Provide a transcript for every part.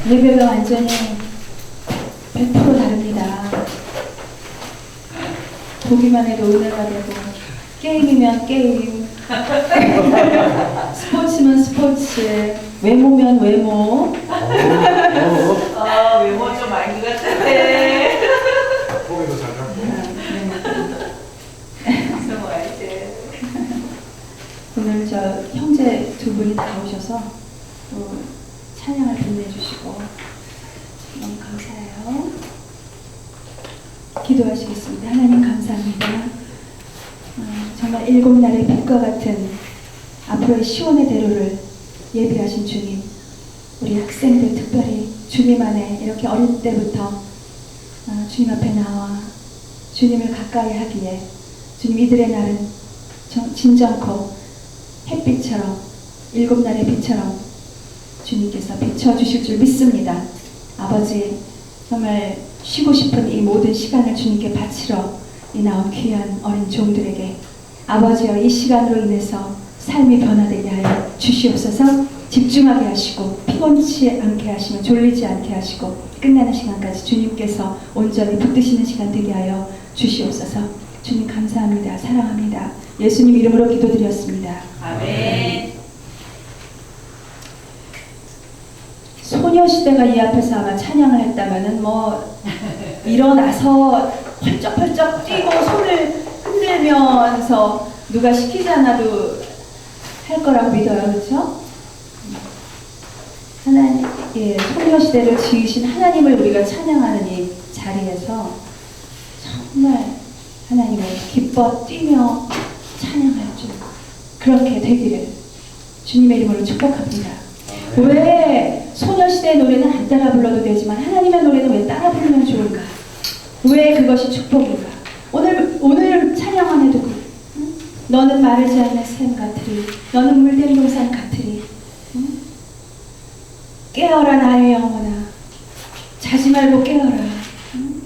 예배가 완전히 100% 다릅니다. 보기만 해도 은혜가 되고, 게임이면 게임, 스포츠면 스포츠, 외모면 외모. 외모 좀 아닌 것 같은데. 거기도 잘 잡고. 숨어야지. 오늘 저 형제 두 분이 다 오셔서 또 찬양을 빛내주시고 너무 감사해요. 기도하시겠습니다. 하나님 감사합니다. 정말 7날의 빛과 같은 앞으로의 시온의 대로를 예비하신 주님, 우리 학생들 특별히 주님 안에 이렇게 어릴 때부터 주님 앞에 나와 주님을 가까이 하기에 주님 이들의 날은 진정코 햇빛처럼 7날의 빛처럼 주님께서 비춰주실 줄 믿습니다. 아버지, 정말 쉬고 싶은 이 모든 시간을 주님께 바치러 이 나온 귀한 어린 종들에게 아버지여 이 시간으로 인해서 삶이 변화되게 하여 주시옵소서. 집중하게 하시고 피곤치 않게 하시며 졸리지 않게 하시고 끝나는 시간까지 주님께서 온전히 붙드시는 시간 되게 하여 주시옵소서. 주님 감사합니다. 사랑합니다. 예수님 이름으로 기도드렸습니다. 아멘. 소녀시대가 이 앞에서 아마 찬양을 했다면은 일어나서 펄쩍펄쩍 뛰고 손을 흔들면서 누가 시키지 않아도 할 거라고 믿어요. 그렇죠? 하나님, 소녀시대를 지으신 하나님을 우리가 찬양하는 이 자리에서 정말 하나님을 기뻐 뛰며 찬양할 줄 그렇게 되기를 주님의 이름으로 축복합니다. 왜 소녀시대의 노래는 안 따라 불러도 되지만 하나님의 노래는 왜 따라 부르면 좋은가? 왜 그것이 축복인가? 오늘 찬양 안에도 응? 너는 마르지 않는 샘 같으리, 너는 물된 동산 같으리. 응? 깨어라 나의 영혼아, 자지 말고 깨어라. 응?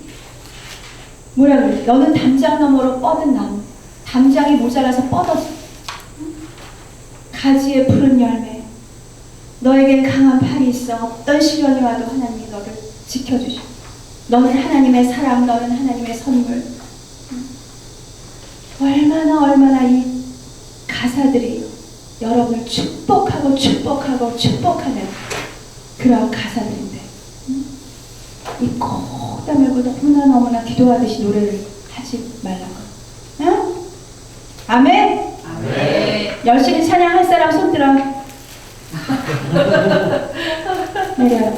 뭐라 그래? 너는 담장 너머로 뻗은 나무, 담장이 모자라서 뻗었어. 응? 가지에 푸른 열매, 너에게 강한 팔이 있어. 어떤 시련이 와도 하나님이 너를 지켜주시고, 너는 하나님의 사랑, 너는 하나님의 선물. 얼마나 이 가사들이 여러분을 축복하고 축복하고 축복하는 그런 가사들인데, 이 꼭 다물고 너무나 기도하듯이 노래를 하지 말라고. 응? 아멘? 아멘. 열심히 찬양할 사람 손 들어. 내려.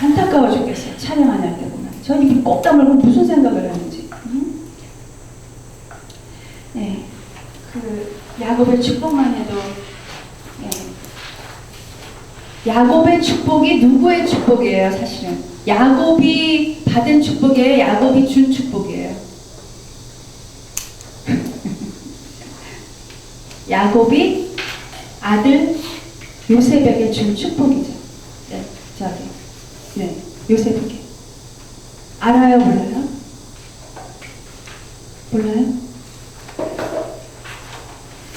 안타까워 죽겠어요. 찬양 안 할 때 보면. 저 입이 꼭 다물고 무슨 생각을 하는지. 네. 그 야곱의 축복만 해도, 야곱의 축복이 누구의 축복이에요? 사실은 야곱이 받은 축복이에요? 야곱이 준 축복이에요? 야곱이 아들 요셉에게 준 축복이죠. 요셉에게. 알아요? 몰라요? 몰라요?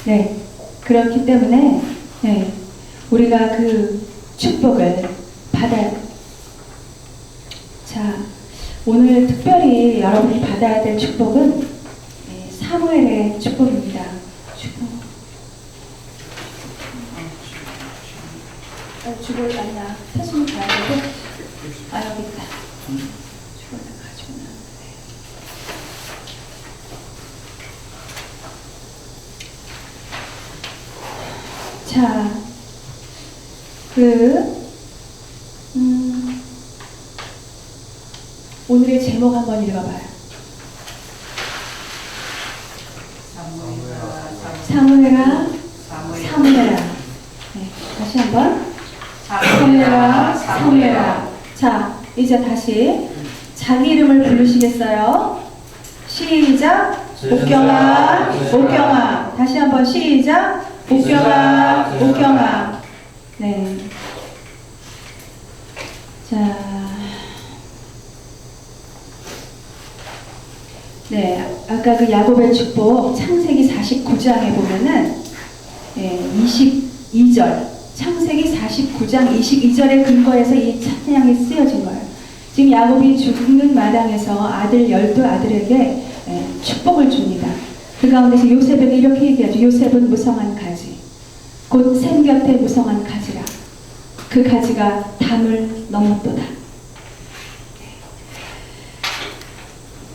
네. 그렇기 때문에, 우리가 그 축복을 받아야 돼요. 자, 오늘 특별히 여러분이 받아야 될 축복은 사무엘의 축복입니다. 주볼 맞나? 사진을 봐야 되고. 여기 있다. 주볼 가지고 나왔는데. 자, 오늘의 제목 한번 읽어봐요. 사무엘아. 네, 다시 한번. 사무엘아. 자, 이제 다시 자기 이름을 부르시겠어요? 시작. 옥경아. 다시 한번 시작. 옥경아. 네. 자, 네, 아까 그 야곱의 축복 창세기 49장에 보면은 22절, 창세기 49장 22절의 근거에서 이 찬양이 쓰여진 거예요. 지금 야곱이 죽는 마당에서 아들 12아들에게 축복을 줍니다. 그 가운데서 요셉에게 이렇게 얘기하죠. 요셉은 무성한 가지, 곧 샘 곁에 무성한 가지라. 그 가지가 담을 넘었도다.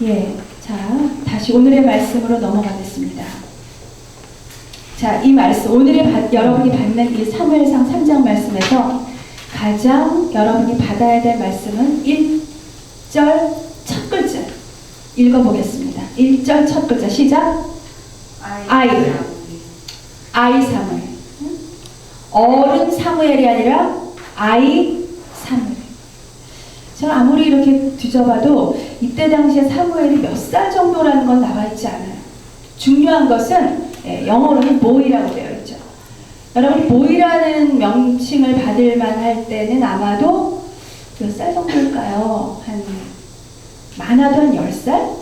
예, 자, 다시 오늘의 말씀으로 넘어가겠습니다. 자, 이 말씀, 여러분이 받는 이 사무엘상 3장 말씀에서 가장 여러분이 받아야 될 말씀은 1절 첫 글자 읽어보겠습니다. 1절 첫 글자 시작. 아이 사무엘. 어른 사무엘이 아니라 아이 사무엘. 제가 아무리 이렇게 뒤져봐도 이때 당시에 사무엘이 몇 살 정도라는 건 나와 있지 않아요. 중요한 것은 영어로는 보이라고 되어 있죠. 여러분이 보이라는 명칭을 받을 만할 때는 아마도 몇 살 정도일까요? 많아도 한 10살?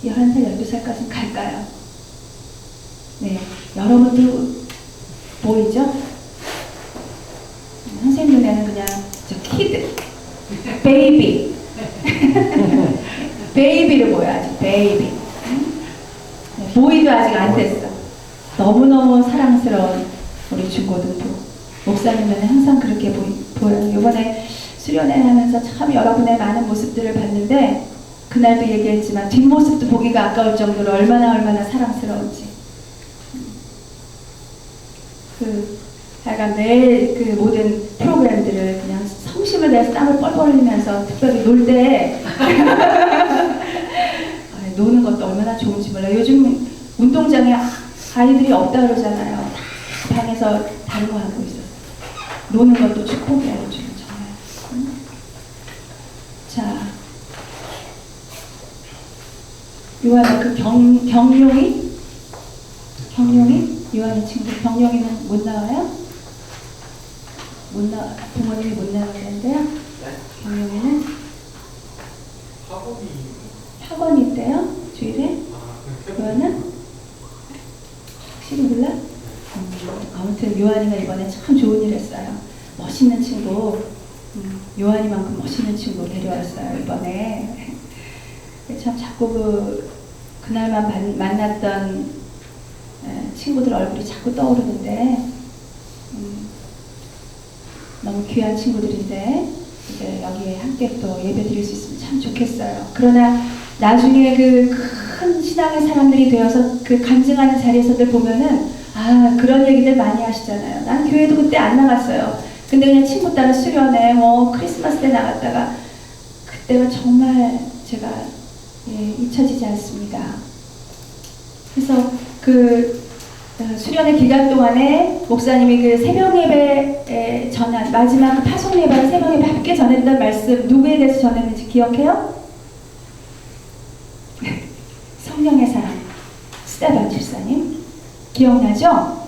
11살, 12살까지 갈까요? 네, 여러분도 보이죠? 선생님 눈에는 그냥 저 키드, 베이비 베이비를 보여. 아직 베이비. 보이도 아직 안 됐어. 너무너무 사랑스러운 우리 중고등부 목사님은 항상 그렇게 보여요. 이번에 수련회 하면서 참 여러분의 많은 모습들을 봤는데 그날도 얘기했지만 뒷모습도 보기가 아까울 정도로 얼마나 사랑스러운지. 하여간 매일 그 모든 프로그램들을 그냥 성심을 내서 땀을 뻘뻘 흘리면서 특별히 놀 때 노는 것도 얼마나 좋은지 몰라요. 요즘 운동장에 아이들이 없다 그러잖아요. 다 방에서 다른 거 하고 있어요. 노는 것도 축복이에요. 요즘 정말. 자, 요한의 그 경룡이 요한의 친구 경룡이는 못 나와요? 부모님이 못 나가는데요. 경룡이는 학원이 있대요. 주일에. 요한은 확실히 몰라? 아무튼 요한이가 이번에 참 좋은 일 했어요. 멋있는 친구, 요한이만큼 멋있는 친구 데려왔어요. 이번에. 참 자꾸 그날만 만났던 친구들 얼굴이 자꾸 떠오르는데 너무 귀한 친구들인데 이제 여기에 함께 또 예배 드릴 수 있으면 참 좋겠어요. 그러나 나중에 그 큰 신앙의 사람들이 되어서 그 간증하는 자리에서들 보면은 그런 얘기들 많이 하시잖아요. 난 교회도 그때 안 나갔어요. 근데 그냥 친구 따라 수련회 크리스마스 때 나갔다가 그때가 정말 제가 잊혀지지 않습니다. 그래서 그 수련회 기간 동안에 목사님이 그 새벽 예배 전한 마지막 그 파송 예배 새벽 예배 함께 전했던 말씀 누구에 대해서 전했는지 기억해요? 성령의 사람 스테반 집사님 기억나죠?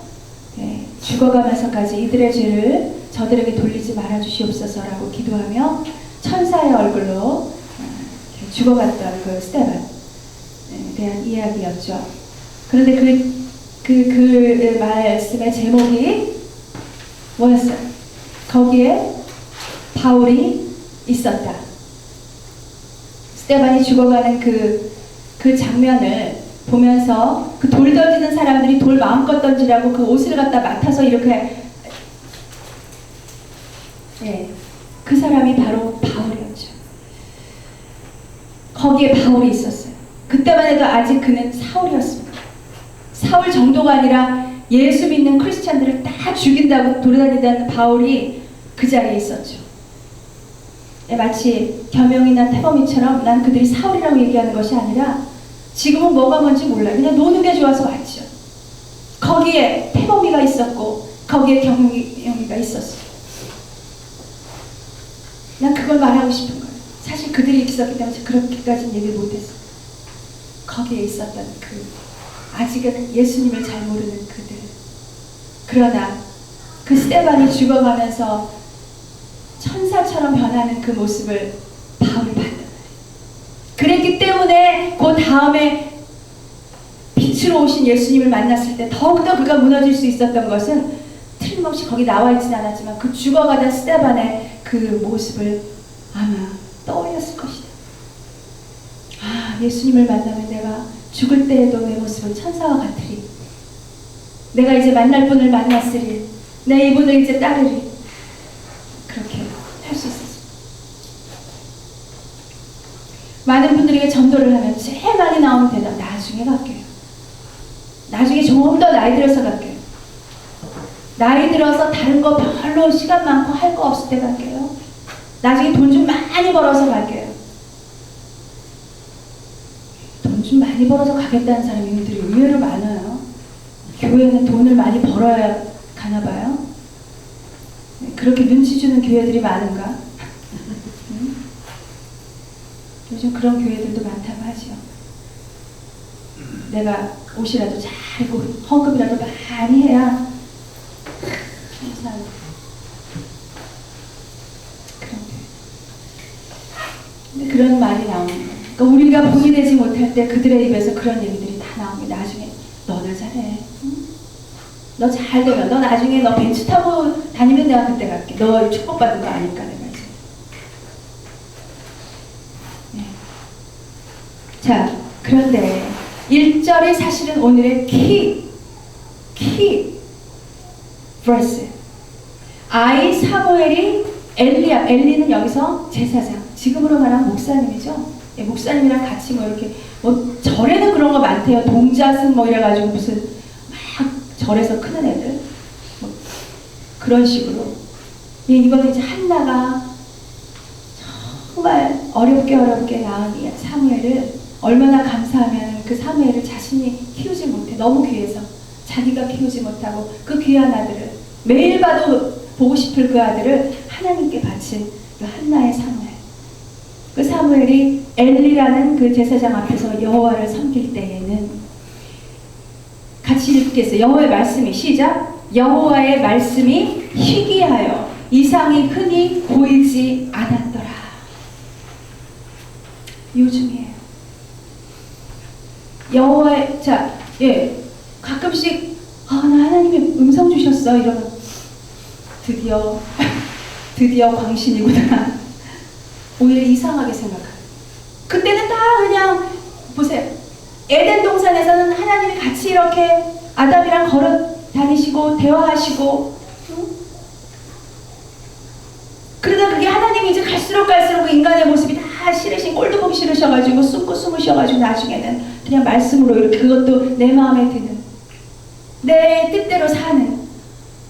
네, 죽어가면서까지 이들의 죄를 저들에게 돌리지 말아 주시옵소서라고 기도하며 천사의 얼굴로 죽어갔던 그 스테반에 대한 이야기였죠. 그런데 그 말씀의 제목이 뭐였어요? 거기에 바울이 있었다. 스테반이 죽어가는 그 장면을 보면서 그 돌 던지는 사람들이 돌 마음껏 던지라고 그 옷을 갖다 맡아서 이렇게 그 사람이 바로 바울이었죠. 거기에 바울이 있었어요. 그때만 해도 아직 그는 사울이었습니다. 사울 정도가 아니라 예수 믿는 크리스찬들을 다 죽인다고 돌아다니던 바울이 그 자리에 있었죠. 마치 겸영이나 태범이처럼 난 그들이 사울이라고 얘기하는 것이 아니라 지금은 뭐가 뭔지 몰라요. 그냥 노는 게 좋아서 왔죠. 거기에 태범이가 있었고 거기에 겸영이가 있었어요. 난 그걸 말하고 싶은 거예요. 사실 그들이 있었기 때문에 그렇게까지는 얘기를 못했어요. 거기에 있었던 아직은 예수님을 잘 모르는 그들. 그러나 그 스테반이 죽어가면서 천사처럼 변하는 그 모습을 바울이 봤단 말이에요. 그랬기 때문에 그 다음에 빛으로 오신 예수님을 만났을 때 더욱더 그가 무너질 수 있었던 것은 틀림없이 거기 나와 있진 않았지만 그 죽어가던 스데반의 그 모습을 아마 떠올렸을 것이다. 아, 예수님을 만나면 내가 죽을 때에도 내 모습은 천사와 같으리. 내가 이제 만날 분을 만났으리. 내 이분을 이제 따르리. 그렇게 할 수 있었습니다. 많은 분들에게 전도를 하면 제일 많이 나오는 대답, 나중에 갈게요. 나중에 좀 더 나이 들어서 갈게요. 나이 들어서 다른 거 별로 시간 많고 할 거 없을 때 갈게요. 나중에 돈 좀 많이 벌어서 갈게요. 돈 좀 많이 벌어서 가겠다는 사람들이 의외로 많아요. 교회는 돈을 많이 벌어야 가나 봐요. 그렇게 눈치 주는 교회들이 많은가? 요즘 그런 교회들도 많다고 하죠. 내가 옷이라도 잘 입고 헌금이라도 많이 해야 항상 그런 교회. 근데 그런 말이 나오는 거예요. 그러니까 우리가 본이 되지 못할 때 그들의 입에서 그런 얘기들이 다 나옵니다. 나중에 너나 잘해. 응? 너 잘 되면 너 나중에 너 벤츠 타고 다니면 내가 그때 갈게. 너 축복받은 거 아니까 내가 이제. 네. 자, 그런데 1절이 사실은 오늘의 키 verse. 아이 사무엘이 엘리는 여기서 제사장, 지금으로 말하면 목사님이죠. 예, 목사님이랑 같이 뭐 이렇게 뭐 절에는 그런 거 많대요. 동자승 뭐 이래가지고 무슨 막 절에서 크는 애들 뭐 그런 식으로. 예, 이거는 이제 한나가 정말 어렵게 낳은 이 사무엘을 얼마나 감사하면 그 사무엘을 자신이 키우지 못해. 너무 귀해서 자기가 키우지 못하고 그 귀한 아들을 매일 봐도 보고 싶을 그 아들을 하나님께 바친 그 한나의 사무엘. 그 사무엘이 엘리라는 그 제사장 앞에서 여호와를 섬길 때에는 같이 읽겠어요. 여호와의 말씀이 시작. 여호와의 말씀이 희귀하여 이상이 흔히 보이지 않았더라. 요즘이에요. 여호와의 가끔씩 나 하나님이 음성 주셨어 이러면 드디어 광신이구나. 오히려 이상하게 생각해요. 그때는 다 그냥 보세요. 에덴 동산에서는 하나님이 같이 이렇게 아담이랑 걸어 다니시고 대화하시고, 응? 그러다 그게 하나님이 이제 갈수록 그 인간의 모습이 다 싫으신, 꼴도 보기 싫으셔가지고 숨고 숨으셔가지고 나중에는 그냥 말씀으로 이렇게, 그것도 내 마음에 드는 내 뜻대로 사는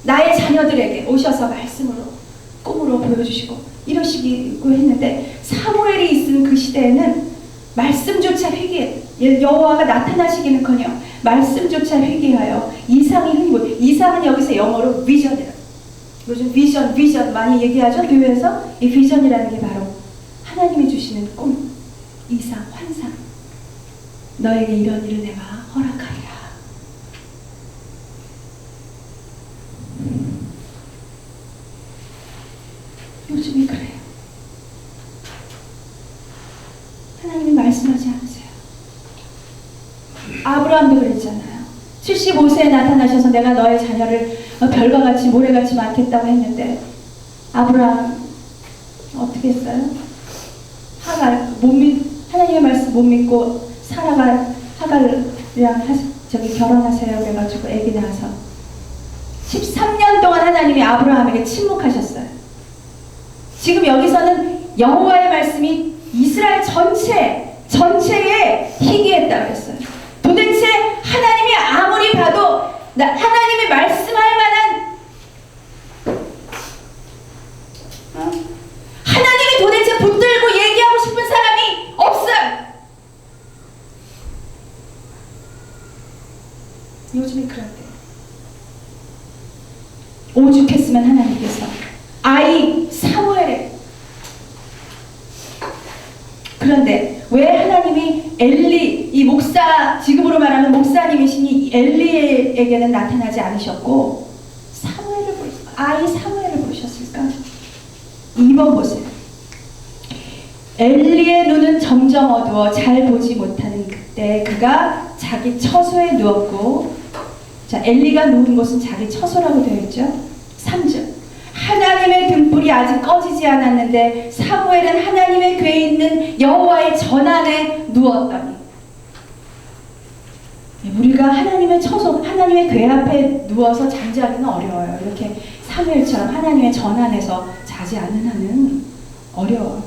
나의 자녀들에게 오셔서 말씀으로 꿈으로 보여주시고 이러시기고 했는데, 사무엘이 있은 그 시대에는 말씀조차 희귀해. 여호와가 나타나시기는커녕 말씀조차 희귀하여 이상이 흔히 보여. 이상은 여기서 영어로 비전이라. 요즘 비전 많이 얘기하죠. 교회에서 이 비전이라는 게 바로 하나님이 주시는 꿈, 이상, 환상. 너에게 이런 일을 내가 허락하리라. 요즘이 그래요. 하나님이 말씀하지 않으세요. 아브라함도 그랬잖아요. 75세에 나타나셔서 내가 너의 자녀를 별과 같이 모래같이 많겠다고 했는데, 아브라함 어떻게 했어요? 하나님의 말씀 못 믿고 사라가 하갈이랑 결혼하세요 그래가지고 애기 낳아서 13년 동안 하나님이 아브라함에게 침묵하셨어요. 지금 여기서는 여호와의 말씀이 이스라엘 전체에 희귀했다고 했어요. 도대체 하나님이 아무리 봐도 하나님이 말씀할 만한 하나님이 도대체 붙들고 얘기하고 싶은 사람이 없어요. 요즘에 그럴 때 오죽했으면 하나님께서 아이 사무엘에. 그런데 왜 하나님이 엘리, 이 목사, 지금으로 말하면 목사님이신 이 엘리에게는 나타나지 않으셨고 아이 사무엘을 보셨을까? 2번 보세요. 엘리의 눈은 점점 어두워 잘 보지 못하는 그때 그가 자기 처소에 누웠고, 자, 엘리가 누운 곳은 자기 처소라고 되어 있죠. 3절. 하나님의 등불이 아직 꺼지지 않았는데 사무엘은 하나님의 궤에 있는 여호와의 전안에 누웠더니. 우리가 하나님의 처소, 하나님의 궤 앞에 누워서 잠자기는 어려워요. 이렇게 사무엘처럼 하나님의 전안에서 자지 않는 한은 어려워.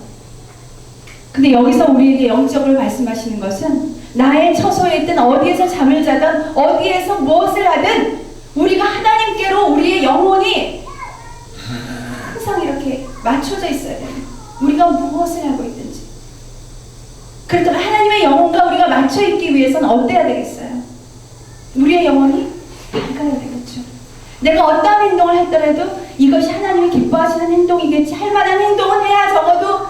근데 여기서 우리에게 영적으로 말씀하시는 것은 나의 처소에 있든 어디에서 잠을 자든 어디에서 무엇을 하든 우리가 하나님께로 우리의 영혼이 항상 이렇게 맞춰져 있어야 돼요. 우리가 무엇을 하고 있든지. 그렇다면 하나님의 영혼과 우리가 맞춰 있기 위해서는 어때야 되겠어요? 우리의 영혼이 밝아야 되겠죠. 내가 어떠한 행동을 했더라도 이것이 하나님이 기뻐하시는 행동이겠지 할 만한 행동은 해야 적어도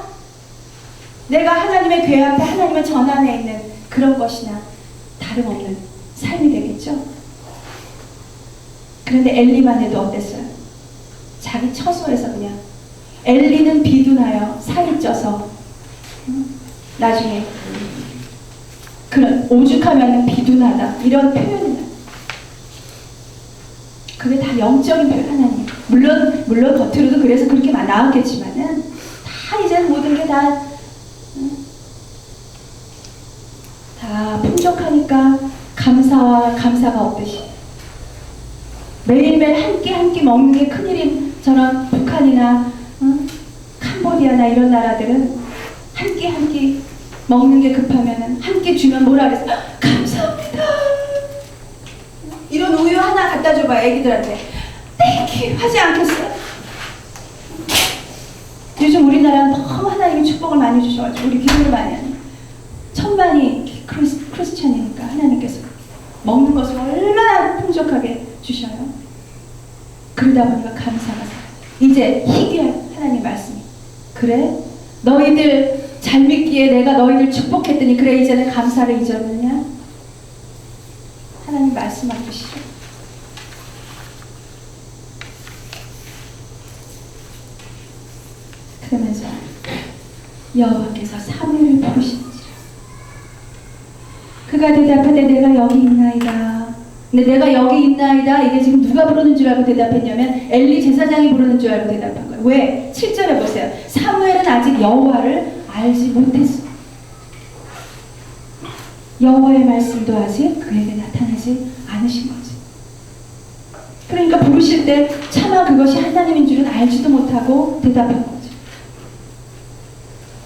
내가 하나님의 궤 앞에 하나님의 전안에 있는 그런 것이나 다름없는 삶이 되겠죠. 그런데 엘리만 해도 어땠어요? 자기 처소에서 그냥 엘리는 비둔하여 살이 쪄서 나중에 그런 오죽하면 비둔하다 이런 표현이 나요. 그게 다 영적인 표현. 하나님 물론 겉으로도 그래서 그렇게 나왔겠지만은 다 이제 모든 게 다 풍족하니까 감사가 없듯이 매일매일 한 끼 먹는 게 큰일인 저런 북한이나 캄보디아나 이런 나라들은 한 끼 먹는 게 급하면은 한 끼 주면 뭐라 그래서 감사합니다. 이런 우유 하나 갖다 줘봐 애기들한테 땡큐 하지 않겠어요? 요즘 우리나라는 너무 하나님이 축복을 많이 주셔가지고 우리 기도를 많이 하는 천만이 크리스찬이니까 하나님께서 먹는 것을 얼마나 풍족하게 주셔요. 그러다 보니까 감사가 이제 희귀한 하나님 말씀이 그래? 너희들 잘 믿기에 내가 너희들 축복했더니 그래 이제는 감사를 잊었느냐? 하나님 말씀하시죠. 그러면서 여호와께서 사무엘을 부르시니라. 그가 대답하되 내가 여기 있나이다. 근데 내가 여기 있나이다 이게 지금 누가 부르는 줄 알고 대답했냐면 엘리 제사장이 부르는 줄 알고 대답한 거예요. 왜? 7절에 보세요. 사무엘은 아직 여호와를 알지 못했어. 여호와의 말씀도 아직 그에게 나타나지 않으신 거지. 그러니까 부르실 때 차마 그것이 하나님인 줄은 알지도 못하고 대답한 거죠.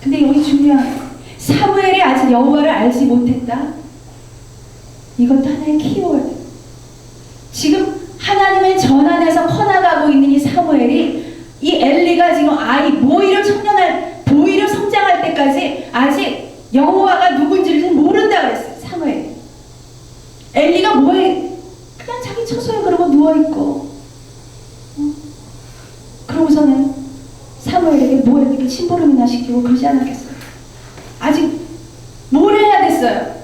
근데 여기 중요한 거 사무엘이 아직 여호와를 알지 못했다. 이것도 하나의 키워드. 지금 하나님의 전안에서 커나가고 있는 이 사무엘이 이 엘리가 지금 아이 보이를 성장할 때까지 아직 여호와가 누군지를 모른다 그랬어요. 사무엘이. 엘리가 뭐해? 그냥 자기 처소에 그러고 누워있고 그러고서는 사무엘에게 뭐 이렇게 심부름이나 시키고 그러지 않았겠어요. 아직 뭘 해야 됐어요?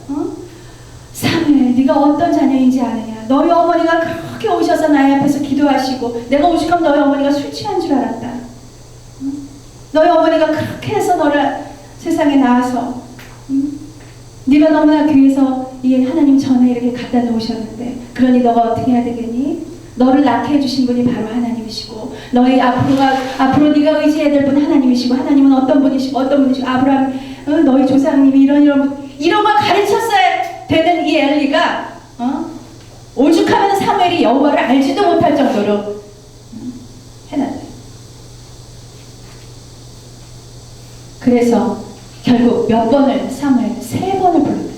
사무엘 네가 어떤 자녀인지 아느냐? 너희 어머니가 그렇게 오셔서 나의 앞에서 기도하시고 내가 오죽하면 너희 어머니가 술 취한 줄 알았다. 너희 어머니가 그렇게 해서 너를 세상에 낳아서 네가 너무나 귀해서 이 하나님 전에 이렇게 갖다 놓으셨는데 그러니 너가 어떻게 해야 되겠니? 너를 낳게 해주신 분이 바로 하나님이시고 너희 앞으로 네가 의지해야 될 분 하나님이시고 하나님은 어떤 분이시고 아브라함 너희 조상님이 이런 걸 가르쳤어야 되는 이 엘리가 오죽하면 사무엘이 여호와를 알지도 못할 정도로 해놨어요. 그래서 결국 몇 번을 사무엘 3번을 불러냈어요.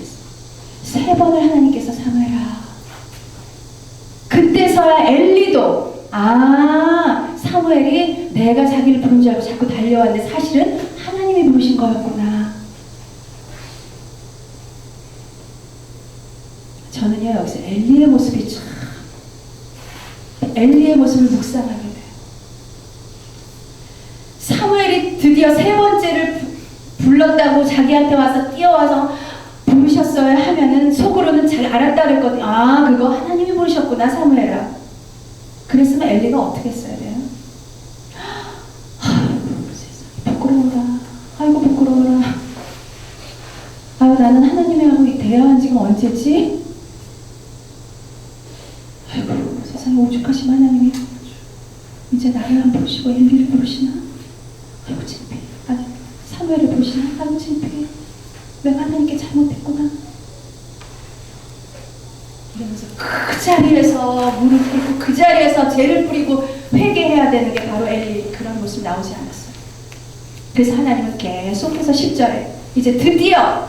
3번을 하나님께서 사무엘아. 그때서야 엘리도 사무엘이 내가 자기를 부른 줄 알고 자꾸 달려왔는데 사실은 하나님이 부르신 거였구나. 저는요 여기서 엘리의 모습이 엘리의 모습을 묵상하게 돼요. 사무엘이 드디어 3번째를 불렀다고 자기한테 와서 뛰어와서 부르셨어요 하면은 속으로는 잘 알았다 그랬거든요. 그거 하나님이 부르셨구나 사무엘아. 그랬으면 엘리가 어떻게 했어야 돼요? 아이고 세상에 부끄러워라. 아이고 부끄러워라. 아유 나는 하나님하고 대화한 지가 언제지? 아이고 세상에 오죽하시면 하나님이 이제 나를 안 보시고 엘리를 부르시나? 아이고 창피해. 아니 사무엘을 보시나? 아이고 창피해. 내가 하나님께 잘못했구나. 이러면서 그 자리에서 무릎 꿇고 그 자리에서 죄를 뿌리고 회개해야 되는 게 바로 엘리. 그런 모습 나오지 않았어요. 그래서 하나님은 계속해서 10절에 이제 드디어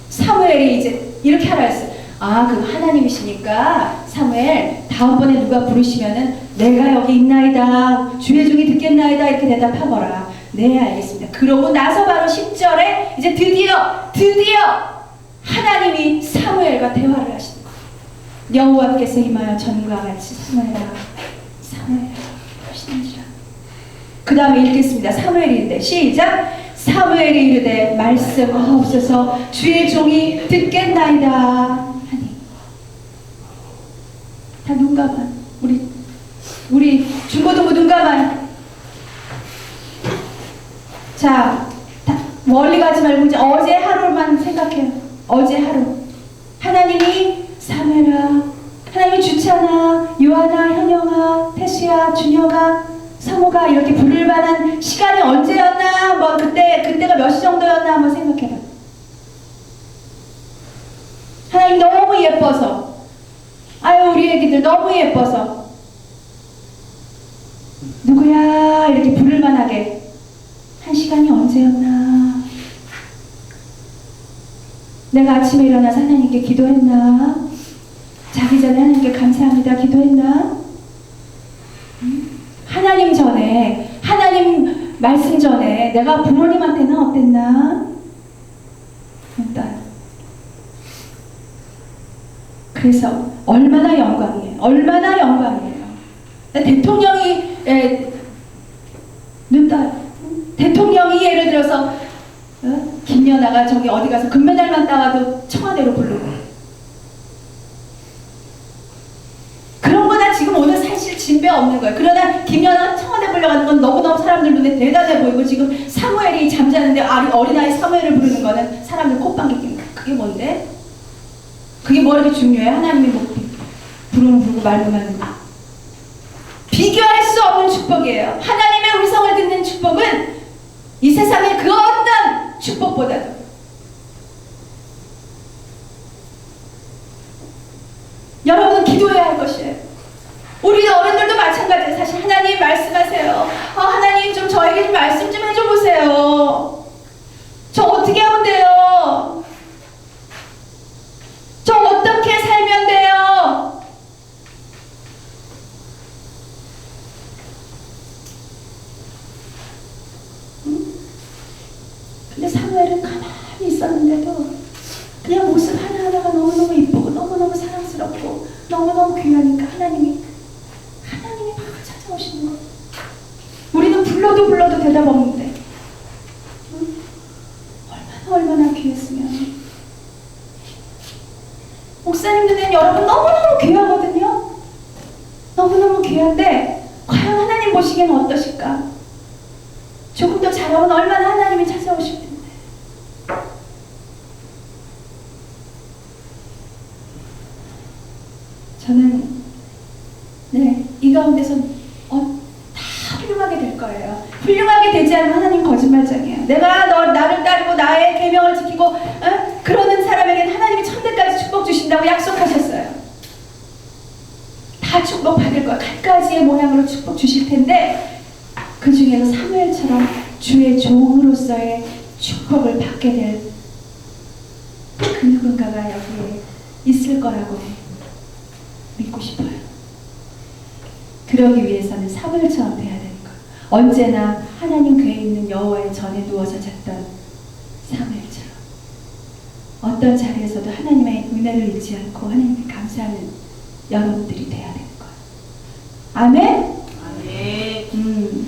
사무엘이 이제 이렇게 하라 했어요. 아, 그 하나님이시니까 사무엘 다음번에 누가 부르시면은 내가 여기 있나이다, 주의 종이 듣겠나이다 이렇게 대답하거라. 네, 알겠습니다. 그러고 나서 바로 10절에 이제 드디어 하나님이 사무엘과 대화를 하시는 거예요. 여호와께서 임하여 전과 같이 사무엘아 하시는지라. 그 다음에 읽겠습니다. 사무엘이 이르되 시작. 사무엘이 이르되 말씀하옵소서 주의 종이 듣겠나이다 하니. 다 눈 감아. 우리 중고등부 눈 감아. 자, 멀리 가지 말고 이제 어제 하루만 생각해요. 어제 하루. 하나님이 사무엘아, 하나님이 주찬아, 요한아, 현영아, 태수야, 준혁아, 사모가 이렇게 부를 만한 시간이 언제였나? 뭐 그때가 몇 시 정도였나? 한번 생각해봐. 하나님 너무 예뻐서, 아유 우리 애기들 너무 예뻐서 누구야? 이렇게 부를 만하게 한 시간이 언제였나? 내가 아침에 일어나서 하나님께 기도했나? 자기 전에 하나님께 감사합니다 기도했나? 하나님 전에, 하나님 말씀 전에 내가 부모님한테는 어땠나? 일단 그래서 얼마나 영광이에요. 얼마나 영광이에요. 대통령이 대통령이 예를 들어서 김연아가 저기 어디 가서 금메달만 따와도 청와대로 부르고 그런 거나 지금 오늘 사실 진배 없는 거예요. 그러나 김연아가 청와대 불려가는 건 너무너무 사람들 눈에 대단해 보이고 지금 사무엘이 잠자는데 어린아이 사무엘을 부르는 거는 사람들 콧방귀 뀌는 거예요. 그게 뭔데? 그게 뭐 이렇게 중요해? 하나님이 뭐 부르면 부르고 말면 말면 비교할 수 없는 축복이에요. 하나님의 음성을 듣는 축복은 이 세상의 그 어떤 축복보다도 여러분은 기도해야 할 것이에요. 우리 어른들도 마찬가지예요. 사실 하나님 말씀하세요. 하나님 좀 저에게 좀 말씀 좀 해줘 보세요. 저 어떻게 하면 돼요? 저 어떻게 살면 돼요? 근데 사무엘은 가만히 있었는데도 그냥 모습 하나하나가 너무너무 이쁘고 너무너무 사랑스럽고 너무너무 귀하니까 하나님이 막 찾아오시는 거예요. 우리는 불러도 대답 없는데 얼마나 귀했으면. 목사님 눈에는 여러분 너무너무 귀하거든요. 너무너무 귀한데 과연 하나님 보시기에는 어떠실까? 조금 더 잘하면 얼마나 하나님이 찾아오실 텐데. 저는 이 가운데서 다 훌륭하게 될 거예요. 훌륭하게 되지 않으면 하나님 거짓말장이에요. 내가 나를 따르고 나의 계명을 지키고 그러는 사람에게는 하나님이 천대까지 축복 주신다고 약속하셨어요. 다 축복 받을 거예요. 갖가지의 모양으로 축복 주실 텐데 그 중에서 사무엘처럼 주의 종으로서의 축복을 받게 될 그 누군가가 여기에 있을 거라고 믿고 싶어요. 그러기 위해서는 사무엘처럼 돼야 되는 거예요. 언제나 하나님 궤에 있는 여호와의 전에 누워서 잤던 사무엘처럼 어떤 자리에서도 하나님의 은혜를 잊지 않고 하나님께 감사하는 여러분들이 돼야 되는 거예요. 아멘? 아멘.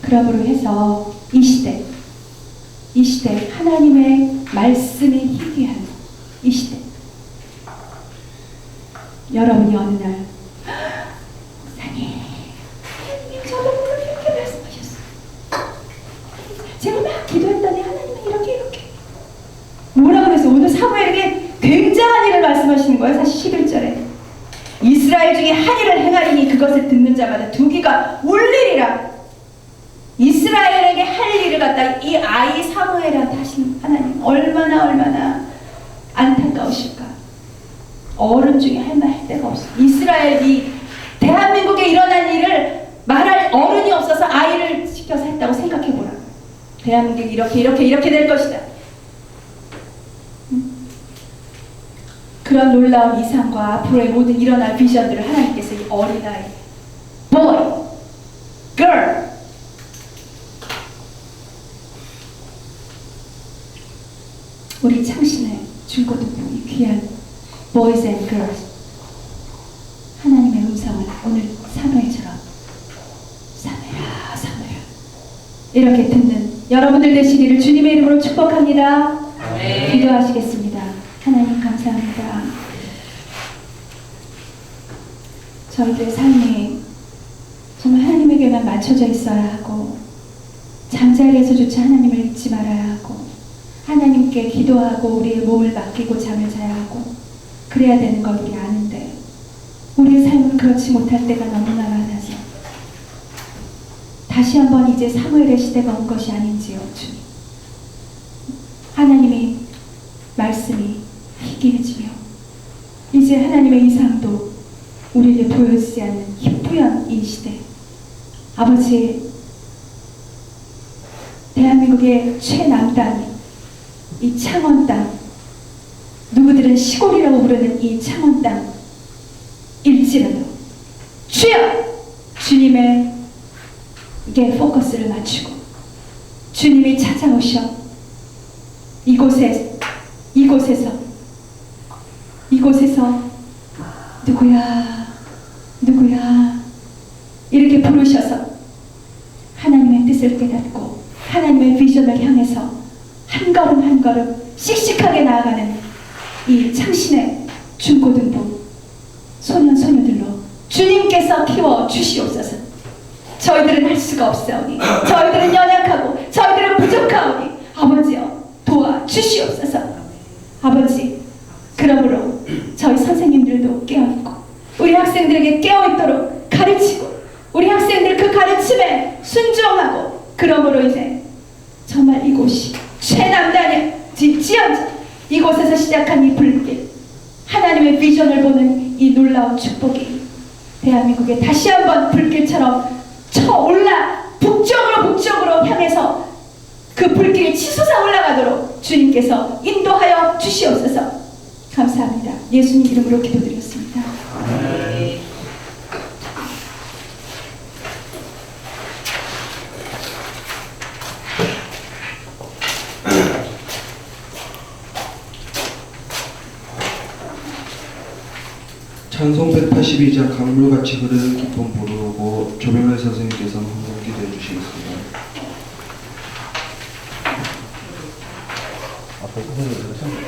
그러므로 해서 이 시대 하나님의 말씀이 희귀한 이 시대 여러분이 어느 날 목사님 저도 오늘 이렇게 말씀하셨어요. 제가 막 기도했더니 하나님은 이렇게 뭐라 그랬어요? 오늘 사무엘에게 굉장한 일을 말씀하시는 거예요. 사실 11절에 이스라엘 중에 한 일을 행하리니 그것을 듣는 자마다 두 귀가 울리리라. 이스라엘에게 할 일을 갖다 이 아이 사무엘한테 하시는 하나님 얼마나 안타까우실까. 어른 중에 할 말 할 데가 없어. 이스라엘 이 대한민국에 일어난 일을 말할 어른이 없어서 아이를 시켜서 했다고 생각해보라. 대한민국이 이렇게 될 것이다. 그런 놀라운 이상과 앞으로의 모든 일어날 비전들을 하나님께서 이 어린아이, boy, girl, 우리 창신의 중고등부 이 귀한 boys and girls, 하나님의 음성을 오늘 사무엘처럼 사무엘아 이렇게 듣는 여러분들 되시기를 주님의 이름으로 축복합니다. 네. 기도하시겠습니다. 하나님 감사합니다. 저희들의 삶이 정말 하나님에게만 맞춰져 있어야 하고 잠자리에서조차 하나님을 잊지 말아야 하고 하나님께 기도하고 우리의 몸을 맡기고 잠을 자야 하고 그래야 되는 걸 우리 아는데 우리의 삶은 그렇지 못할 때가 너무나 많아서 다시 한번 이제 사무엘의 시대가 온 것이 아닌지요. 주님, 하나님의 말씀이 희귀해지며 이제 하나님의 이상도 우리에게 보여지지 않는 희뿌연 이 시대, 아버지, 대한민국의 최남단 이 창원 땅, 누구들은 시골이라고 부르는 이 창원 땅 일지라도 주여 주님의 게 포커스를 맞추고 주님이 찾아오셔 이곳에서 누구야 이렇게 부르셔서 하나님의 뜻을 깨닫고 하나님의 비전을 향해서 한 걸음 한 걸음 씩씩하게 나아가는 이 창신의 중고등부 소년소녀들로 주님께서 키워 주시옵소서. 저희들은 할 수가 없사오니 저희들은 연약하고 저희들은 부족하오니 아버지여 도와 주시옵소서. 아버지, 그러므로 저희 선생님들도 깨어있고 우리 학생들에게 깨어있도록 가르치고 우리 학생들 그 가르침에 순종하고 그러므로 이제 정말 이곳이 최남단일지언정 이곳에서 시작한 이 불길, 하나님의 비전을 보는 이 놀라운 축복이 대한민국에 다시 한번 불길처럼 쳐올라 북쪽으로 향해서 그 불길이 치솟아 올라가도록 주님께서 인도하여 주시옵소서. 감사합니다. 예수님 이름으로 기도드렸습니다. 네. 찬송 182장 강물같이 흐르는 기쁨 부르고 조병래 선생님께서는 한번 기도해 주시겠습니다. 앞에 선생님